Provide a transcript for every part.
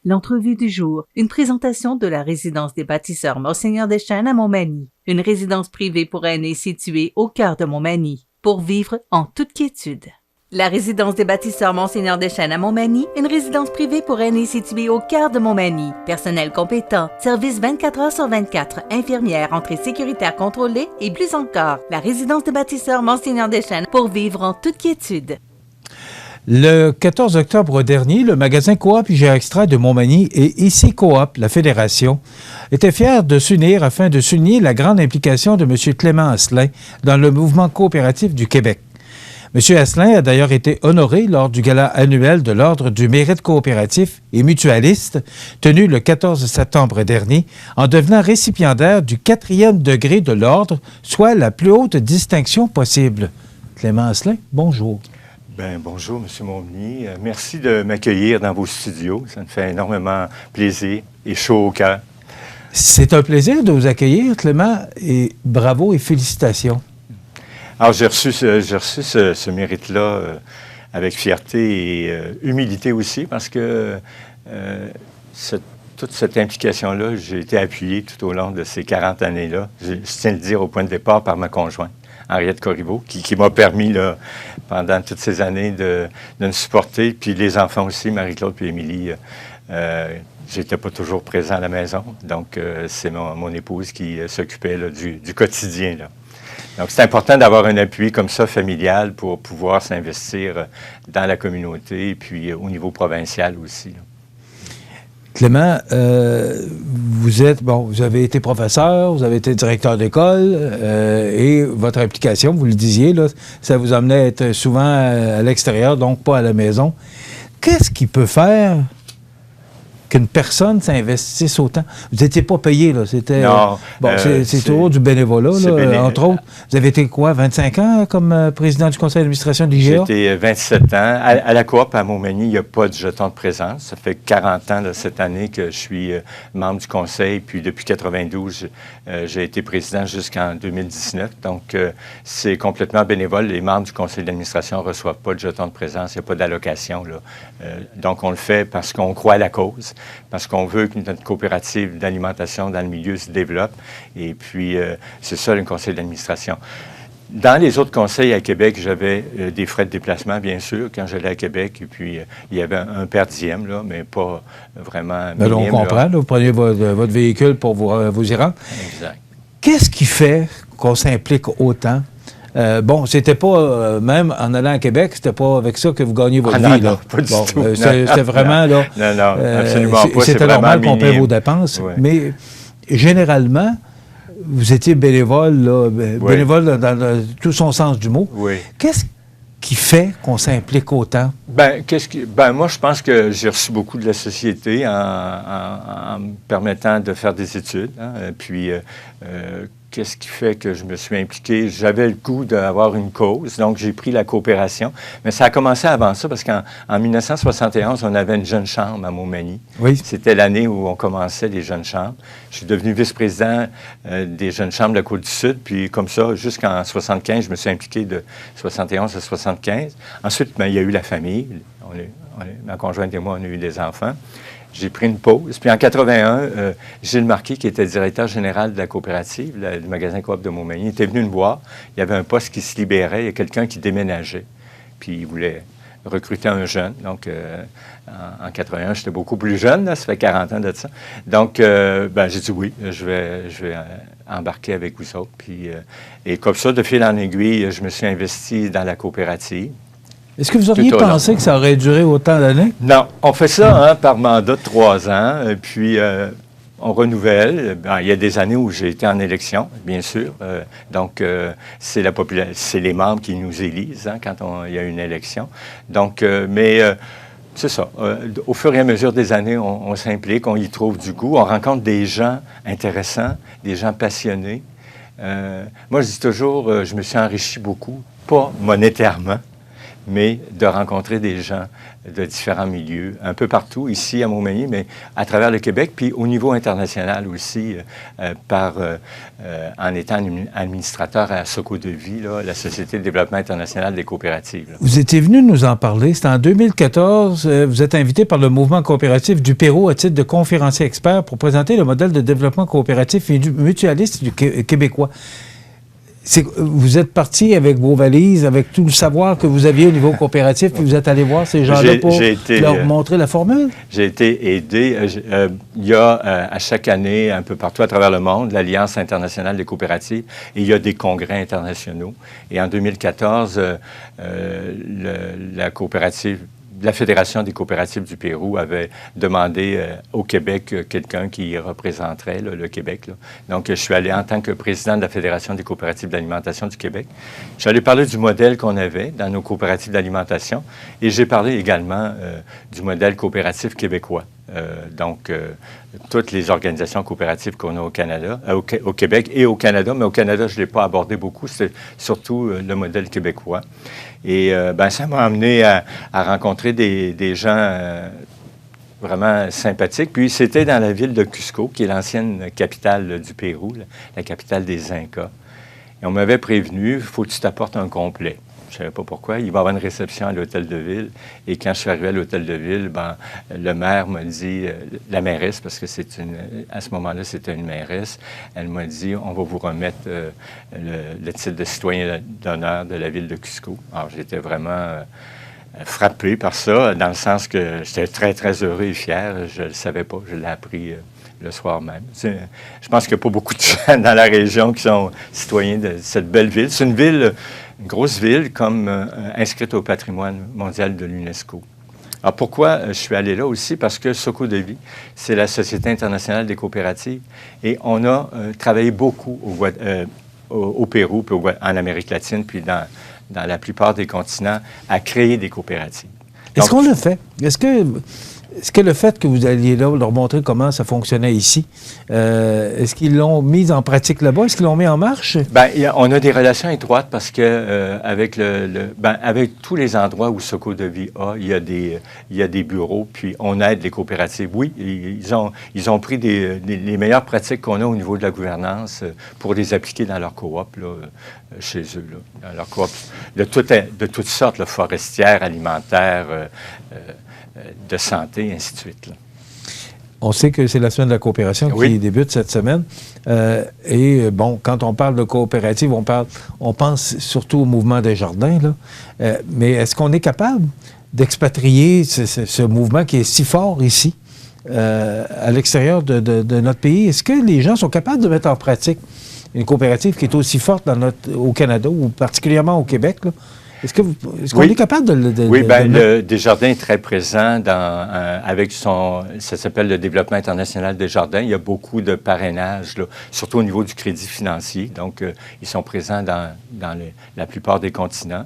L'entrevue du jour, une présentation de la résidence des bâtisseurs Monseigneur Deschênes à Montmagny, une résidence privée pour aînés située au cœur de Montmagny, pour vivre en toute quiétude. La résidence des bâtisseurs Monseigneur Deschênes à Montmagny, une résidence privée pour aînés située au cœur de Montmagny. Personnel compétent, service 24 heures sur 24, infirmière, entrée sécuritaire contrôlée et plus encore. La résidence des bâtisseurs Monseigneur Deschênes pour vivre en toute quiétude. Le 14 octobre dernier, le magasin Coop IGA Extra de Montmagny et ICI Coop, la fédération, étaient fiers de s'unir afin de souligner la grande implication de M. Clément Asselin dans le mouvement coopératif du Québec. M. Asselin a d'ailleurs été honoré lors du gala annuel de l'Ordre du mérite coopératif et mutualiste, tenu le 14 septembre dernier, en devenant récipiendaire du 4e degré de l'Ordre, soit la plus haute distinction possible. Clément Asselin, bonjour. Bien, bonjour, M. Montmagny. Merci de m'accueillir dans vos studios. Ça me fait énormément plaisir et chaud au cœur. C'est un plaisir de vous accueillir, Clément, et bravo et félicitations. Alors, j'ai reçu ce mérite-là avec fierté et humilité aussi, parce que toute cette implication-là, j'ai été appuyé tout au long de ces 40 années-là. Je tiens à le dire au point de départ par ma conjointe, Henriette Corriveau, qui m'a permis, là, pendant toutes ces années, de me supporter. Puis les enfants aussi, Marie-Claude et Émilie, j'étais pas toujours présent à la maison. Donc, c'est mon épouse qui s'occupait là, du quotidien, là. Donc, c'est important d'avoir un appui comme ça, familial, pour pouvoir s'investir dans la communauté et puis au niveau provincial aussi, là. Clément, vous avez été professeur, vous avez été directeur d'école et votre implication, vous le disiez, là, ça vous amenait à être souvent à l'extérieur, donc pas à la maison. Qu'est-ce qui peut faire qu'une personne s'investisse autant? Vous n'étiez pas payé, là. C'était. Non. C'est toujours du bénévolat, là, entre autres. Vous avez été quoi, 25 ans comme président du conseil d'administration de l'IGA? J'ai été 27 ans. À la Coop à Montmagny, il n'y a pas de jeton de présence. Ça fait 40 ans, là, cette année, que je suis membre du conseil. Puis depuis 92, j'ai été président jusqu'en 2019. Donc, c'est complètement bénévole. Les membres du conseil d'administration ne reçoivent pas de jeton de présence. Il n'y a pas d'allocation, là. Donc, on le fait parce qu'on croit à la cause, parce qu'on veut que notre coopérative d'alimentation dans le milieu se développe. Et puis, c'est ça, le conseil d'administration. Dans les autres conseils à Québec, j'avais des frais de déplacement, bien sûr, quand j'allais à Québec. Et puis, il y avait un per diem, là, mais pas vraiment minime. On comprend, là, vous prenez votre véhicule pour vous y rendre. Exact. Qu'est-ce qui fait qu'on s'implique autant? C'était pas, même en allant à Québec, c'était pas avec ça que vous gagnez votre vie. Non, là. pas du tout. C'était vraiment, là... Non, absolument pas. C'était normal qu'on paie vos dépenses, ouais. Mais généralement, vous étiez bénévole, là, bénévole dans tout son sens du mot. Oui. Qu'est-ce qui fait qu'on s'implique autant? Moi, je pense que j'ai reçu beaucoup de la société en me permettant de faire des études. Hein, puis, qu'est-ce qui fait que je me suis impliqué? J'avais le goût d'avoir une cause, donc j'ai pris la coopération. Mais ça a commencé avant ça, parce qu'en 1971, on avait une jeune chambre à Montmagny. Oui. C'était l'année où on commençait les jeunes chambres. Je suis devenu vice-président des jeunes chambres de la Côte-du-Sud, puis comme ça, jusqu'en 75, je me suis impliqué de 71 à 75. Ensuite, il y a eu la famille. Ma conjointe et moi, on a eu des enfants. J'ai pris une pause. Puis en 81, Gilles Marquis, qui était directeur général de la coopérative, du magasin Coop de Montmagny, était venu me voir. Il y avait un poste qui se libérait. Il y a quelqu'un qui déménageait. Puis il voulait recruter un jeune. Donc, en 81, j'étais beaucoup plus jeune. Là, ça fait 40 ans de ça. Donc, j'ai dit oui, je vais embarquer avec vous autres. Puis, et comme ça, de fil en aiguille, je me suis investi dans la coopérative. Est-ce que vous auriez pensé que ça aurait duré autant d'années? Non. On fait ça par mandat de 3 ans, puis on renouvelle. Il y a des années où j'ai été en élection, bien sûr. Donc, c'est les membres qui nous élisent quand il y a une élection. Donc, c'est ça. Au fur et à mesure des années, on s'implique, on y trouve du goût. On rencontre des gens intéressants, des gens passionnés. Moi, je dis toujours, je me suis enrichi beaucoup, pas monétairement, mais de rencontrer des gens de différents milieux, un peu partout, ici à Montmagny, mais à travers le Québec, puis au niveau international aussi, en étant administrateur à Socodevie, là, la Société de développement international des coopératives. Là. Vous étiez venu nous en parler. C'était en 2014. Vous êtes invité par le mouvement coopératif du Pérou à titre de conférencier expert pour présenter le modèle de développement coopératif et mutualiste du québécois. Vous êtes parti avec vos valises, avec tout le savoir que vous aviez au niveau coopératif, puis vous êtes allé voir ces gens-là pour leur montrer la formule? J'ai été aidé. Il y a à chaque année, un peu partout à travers le monde, l'Alliance internationale des coopératives, et il y a des congrès internationaux. Et en 2014, la Fédération des coopératives du Pérou avait demandé au Québec quelqu'un qui représenterait là, le Québec. Là. Donc, je suis allé en tant que président de la Fédération des coopératives d'alimentation du Québec. Je suis allé parler du modèle qu'on avait dans nos coopératives d'alimentation et j'ai parlé également du modèle coopératif québécois. Toutes les organisations coopératives qu'on a au Canada, au Québec et au Canada, mais au Canada, je ne l'ai pas abordé beaucoup, c'est surtout le modèle québécois. Et ça m'a amené à rencontrer des gens vraiment sympathiques. Puis c'était dans la ville de Cusco, qui est l'ancienne capitale du Pérou, la capitale des Incas. Et on m'avait prévenu, il faut que tu t'apportes un complet. Je ne savais pas pourquoi. Il va y avoir une réception à l'hôtel de ville. Et quand je suis arrivé à l'hôtel de ville, le maire m'a dit, la mairesse, parce que à ce moment-là, c'était une mairesse, elle m'a dit, on va vous remettre le titre de citoyen d'honneur de la ville de Cusco. Alors, j'étais vraiment frappé par ça, dans le sens que j'étais très, très heureux et fier. Je ne le savais pas. Je l'ai appris le soir même. Je pense qu'il n'y a pas beaucoup de gens dans la région qui sont citoyens de cette belle ville. C'est une grosse ville, comme inscrite au patrimoine mondial de l'UNESCO. Alors, pourquoi je suis allé là aussi? Parce que Socodevie, c'est la Société internationale des coopératives. Et on a travaillé beaucoup au Pérou, puis en Amérique latine, puis dans la plupart des continents, à créer des coopératives. Est-ce qu'on le fait? Est-ce que le fait que vous alliez là leur montrer comment ça fonctionnait ici, est-ce qu'ils l'ont mis en pratique là-bas? Est-ce qu'ils l'ont mis en marche? On a des relations étroites parce que avec avec tous les endroits où Socodevie il y a des bureaux, puis on aide les coopératives. Oui, ils ont pris les meilleures pratiques qu'on a au niveau de la gouvernance pour les appliquer dans leur coop, là, chez eux. Là, dans leur coop de toutes sortes, là, forestières, alimentaires, de santé, et ainsi de suite. Là. On sait que c'est la semaine de la coopération qui débute cette semaine. Quand on parle de coopérative, on pense surtout au mouvement Desjardins. Là. Mais est-ce qu'on est capable d'expatrier ce mouvement qui est si fort ici, à l'extérieur de notre pays? Est-ce que les gens sont capables de mettre en pratique une coopérative qui est aussi forte au Canada, ou particulièrement au Québec, là? Est-ce qu'on est capable le Desjardins est très présent avec ça s'appelle le développement international Desjardins. Il y a beaucoup de parrainage, là, surtout au niveau du crédit financier. Donc, ils sont présents dans la plupart des continents.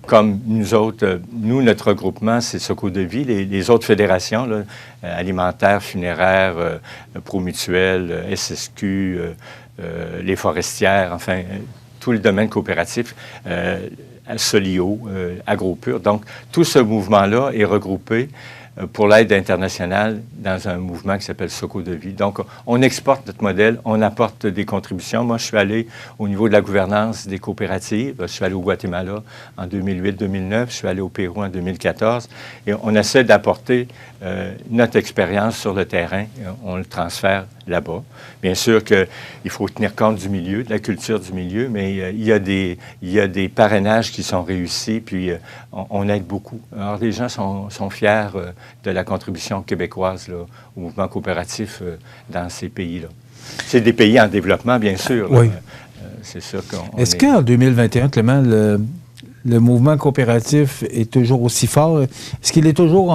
Comme nous autres, notre regroupement, c'est Socodevie. Les autres fédérations, là, alimentaires, funéraires, Promutuel, SSQ, les forestières, enfin, tout le domaine coopératif, Solio, AgroPur. Donc, tout ce mouvement-là est regroupé pour l'aide internationale dans un mouvement qui s'appelle Socodevie. Donc, on exporte notre modèle, on apporte des contributions. Moi, je suis allé au niveau de la gouvernance des coopératives. Je suis allé au Guatemala en 2008-2009. Je suis allé au Pérou en 2014. Et on essaie d'apporter notre expérience sur le terrain. On le transfère là-bas. Bien sûr qu'il faut tenir compte du milieu, de la culture du milieu, mais il y a des parrainages qui sont réussis, puis on aide beaucoup. Alors, les gens sont fiers de la contribution québécoise là, au mouvement coopératif dans ces pays-là. C'est des pays en développement, bien sûr. Oui. C'est sûr qu'on Est-ce qu'en 2021, Clément, le mouvement coopératif est toujours aussi fort? Est-ce qu'il est toujours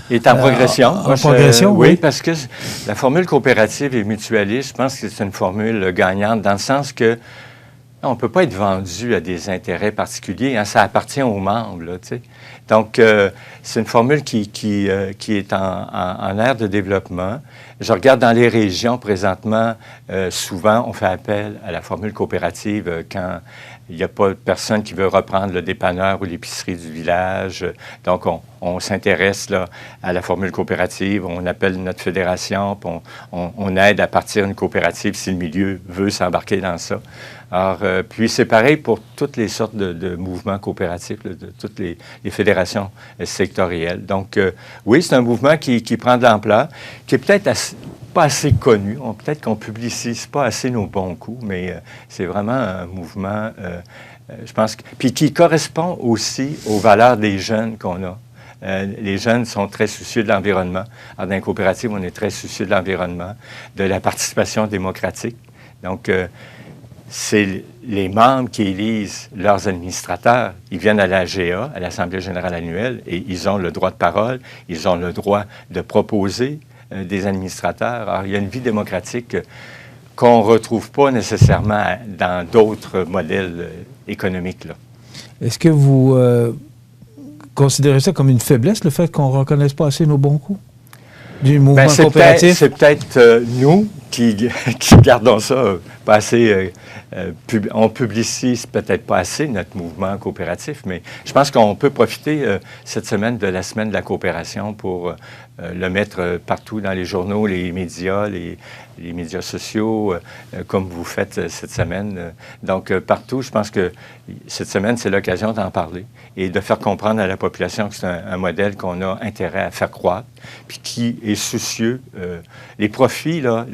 Il est en progression. En progression, oui, parce que la formule coopérative et mutualiste, je pense que c'est une formule gagnante dans le sens que on ne peut pas être vendu à des intérêts particuliers. Hein, ça appartient aux membres, là, tu sais. Donc, c'est une formule qui est en ère de développement. Je regarde dans les régions, présentement, souvent, on fait appel à la formule coopérative quand il n'y a pas personne qui veut reprendre le dépanneur ou l'épicerie du village. Donc, on s'intéresse là, à la formule coopérative, on appelle notre fédération, puis on aide à partir une coopérative si le milieu veut s'embarquer dans ça. Alors, puis c'est pareil pour toutes les sortes de mouvements coopératifs, là, de toutes les fédérations sectorielles. Donc, oui, c'est un mouvement qui prend de l'ampleur, qui est peut-être pas assez connu. Peut-être qu'on publicise pas assez nos bons coups, mais c'est vraiment un mouvement, je pense, puis qui correspond aussi aux valeurs des jeunes qu'on a. Les jeunes sont très soucieux de l'environnement. Alors, dans les coopératives, on est très soucieux de l'environnement, de la participation démocratique. Donc, c'est les membres qui élisent leurs administrateurs. Ils viennent à l'AGA, à l'Assemblée générale annuelle, et ils ont le droit de parole, ils ont le droit de proposer des administrateurs. Alors, il y a une vie démocratique qu'on ne retrouve pas nécessairement dans d'autres modèles économiques, là. Est-ce que vous considérez ça comme une faiblesse, le fait qu'on ne reconnaisse pas assez nos bons coups du mouvement coopératif? C'est peut-être nous qui gardons ça pas assez. On publicise peut-être pas assez notre mouvement coopératif, mais je pense qu'on peut profiter cette semaine de la semaine de la coopération pour le mettre partout dans les journaux, les médias sociaux, comme vous faites cette semaine. Donc, partout, je pense que cette semaine, c'est l'occasion d'en parler et de faire comprendre à la population que c'est un modèle qu'on a intérêt à faire croître, puis qui est soucieux. Les profits, là,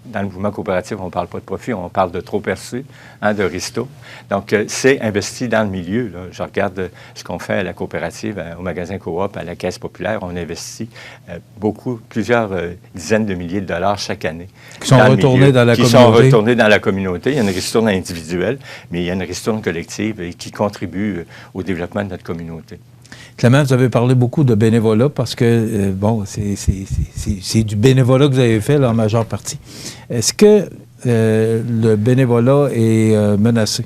dans le mouvement coopératif, on ne parle pas de profit, on parle de trop perçu, de risto. Donc, c'est investi dans le milieu, là. Je regarde ce qu'on fait à la coopérative, au magasin Coop, à la Caisse populaire. On investit plusieurs dizaines de milliers de dollars chaque année. Qui sont retournés dans la communauté. Qui sont retournés dans la communauté. Il y a une ristourne individuelle, mais il y a une ristourne collective qui contribue au développement de notre communauté. Clément, vous avez parlé beaucoup de bénévolat parce que, c'est du bénévolat que vous avez fait là, en majeure partie. Est-ce que le bénévolat est menacé?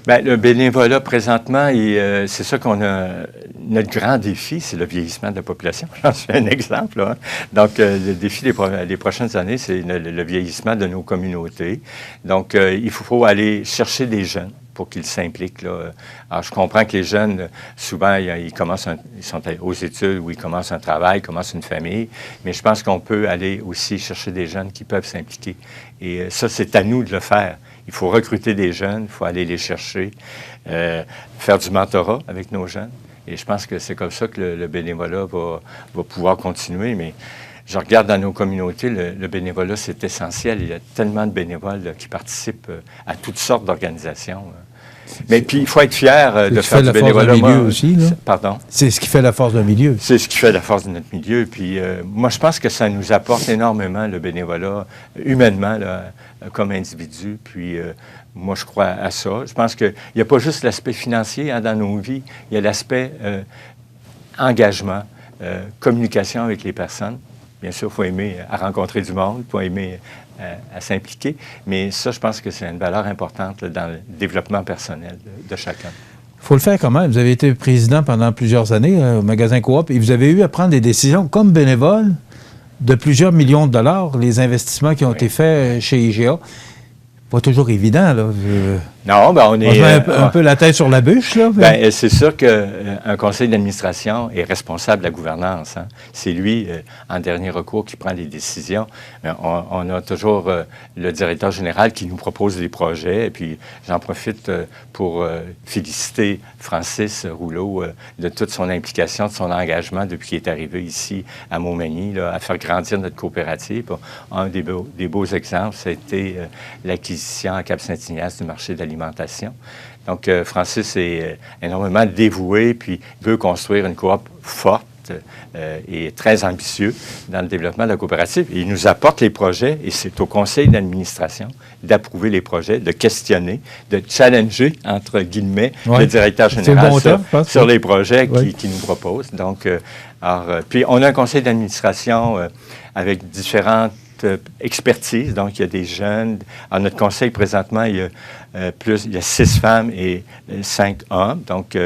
Bien, le bénévolat, présentement, c'est ça qu'on a. Notre grand défi, c'est le vieillissement de la population. J'en suis un exemple, là. Donc, le défi des prochaines années, c'est le vieillissement de nos communautés. Donc, il faut aller chercher des jeunes pour qu'ils s'impliquent, là. Alors, je comprends que les jeunes, souvent, ils sont aux études ou ils commencent un travail, commencent une famille, mais je pense qu'on peut aller aussi chercher des jeunes qui peuvent s'impliquer. Et ça, c'est à nous de le faire. Il faut recruter des jeunes, il faut aller les chercher, faire du mentorat avec nos jeunes. Et je pense que c'est comme ça que le bénévolat va pouvoir continuer, mais je regarde dans nos communautés, le bénévolat, c'est essentiel. Il y a tellement de bénévoles là, qui participent à toutes sortes d'organisations. Mais puis, il faut être fier de faire du bénévolat. Pardon? C'est ce qui fait la force d'un milieu. C'est ce qui fait la force de notre milieu. Puis, moi, je pense que ça nous apporte énormément, le bénévolat, humainement, là, comme individu. Puis, moi, je crois à ça. Je pense qu'il n'y a pas juste l'aspect financier dans nos vies. Il y a l'aspect engagement, communication avec les personnes. Bien sûr, il faut aimer à rencontrer du monde, il faut aimer à s'impliquer, mais ça, je pense que c'est une valeur importante là, dans le développement personnel de chacun. Il faut le faire quand même. Vous avez été président pendant plusieurs années au magasin Coop et vous avez eu à prendre des décisions comme bénévole de plusieurs millions de dollars, les investissements qui ont été faits chez IGA. Pas toujours évident, là. Non, bien, on est... un peu la tête sur la bûche, là. Bien, c'est sûr qu'un conseil d'administration est responsable de la gouvernance, hein. C'est lui, en dernier recours, qui prend les décisions. On a toujours le directeur général qui nous propose des projets. Et puis, j'en profite pour féliciter Francis Rouleau de toute son implication, de son engagement depuis qu'il est arrivé ici à Montmagny, là, à faire grandir notre coopérative. Un des beaux exemples, c'était l'acquisition à Cap-Saint-Ignace du marché d'alimentation. Donc, Francis est énormément dévoué, puis veut construire une coop forte et très ambitieux dans le développement de la coopérative. Et il nous apporte les projets, et c'est au conseil d'administration d'approuver les projets, de questionner, de challenger, entre guillemets, le directeur général sur les projets qu'il nous propose. Donc, puis on a un conseil d'administration avec différentes expertise. Donc, il y a des jeunes. À notre conseil, présentement, il y a 6 femmes et 5 hommes, donc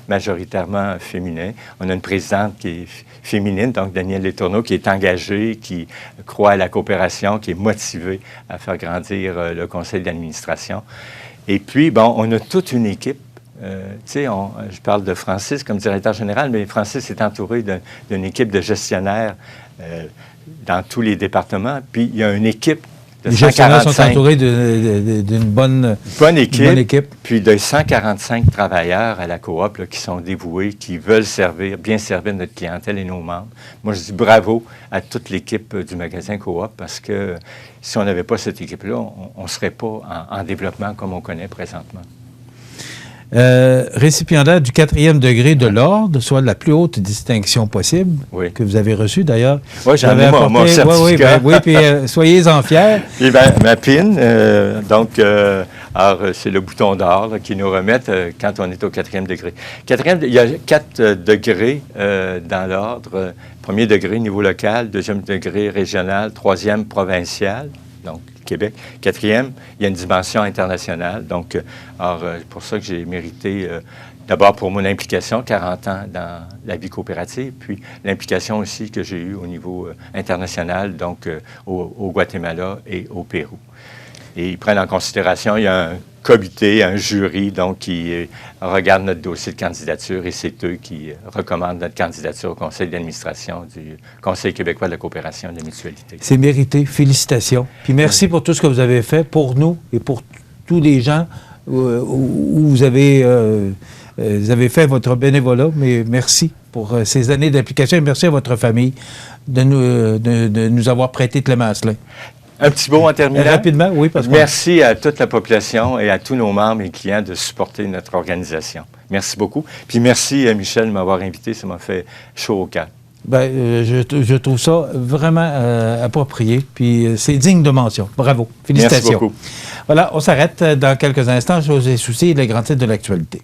majoritairement féminins. On a une présidente qui est féminine, donc Danielle Letourneau, qui est engagée, qui croit à la coopération, qui est motivée à faire grandir le conseil d'administration. Et puis, bon, on a toute une équipe. Tu sais, je parle de Francis comme directeur général, mais Francis est entouré d'une équipe de gestionnaires dans tous les départements. Puis, il y a une équipe de les gestionnaires sont entourés d'une bonne équipe. Puis de 145 travailleurs à la coop là, qui sont dévoués, qui veulent bien servir notre clientèle et nos membres. Moi, je dis bravo à toute l'équipe du magasin coop parce que si on n'avait pas cette équipe-là, on ne serait pas en développement comme on connaît présentement. Récipiendaire du 4e degré de l'ordre, soit la plus haute distinction possible, que vous avez reçue d'ailleurs. Oui, j'en ai mon certificat. Oui, puis soyez-en fiers. Et ma PIN, alors c'est le bouton d'or là, qui nous remettent quand on est au 4e degré. Il y a 4 degrés dans l'ordre. 1er degré niveau local, 2e degré régional, 3e provincial. Donc, Québec. 4e, il y a une dimension internationale. Donc, pour ça que j'ai mérité, d'abord pour mon implication, 40 ans dans la vie coopérative, puis l'implication aussi que j'ai eue au niveau international, donc au Guatemala et au Pérou. Et ils prennent en considération, il y a un comité, un jury, donc, qui regarde notre dossier de candidature et c'est eux qui recommandent notre candidature au conseil d'administration du Conseil québécois de la coopération et de la mutualité. C'est mérité. Félicitations. Puis merci pour tout ce que vous avez fait pour nous et pour tous les gens où vous avez fait votre bénévolat. Mais merci pour ces années d'implication et merci à votre famille de nous avoir prêté Clément Asselin. Un petit mot en terminant. Rapidement, oui. Parce que merci à toute la population et à tous nos membres et clients de supporter notre organisation. Merci beaucoup. Puis merci, Michel, de m'avoir invité. Ça m'a fait chaud au cœur. Bien, je trouve ça vraiment approprié. Puis c'est digne de mention. Bravo. Félicitations. Merci beaucoup. Voilà, on s'arrête dans quelques instants. José Soucy et les grands titres de l'actualité.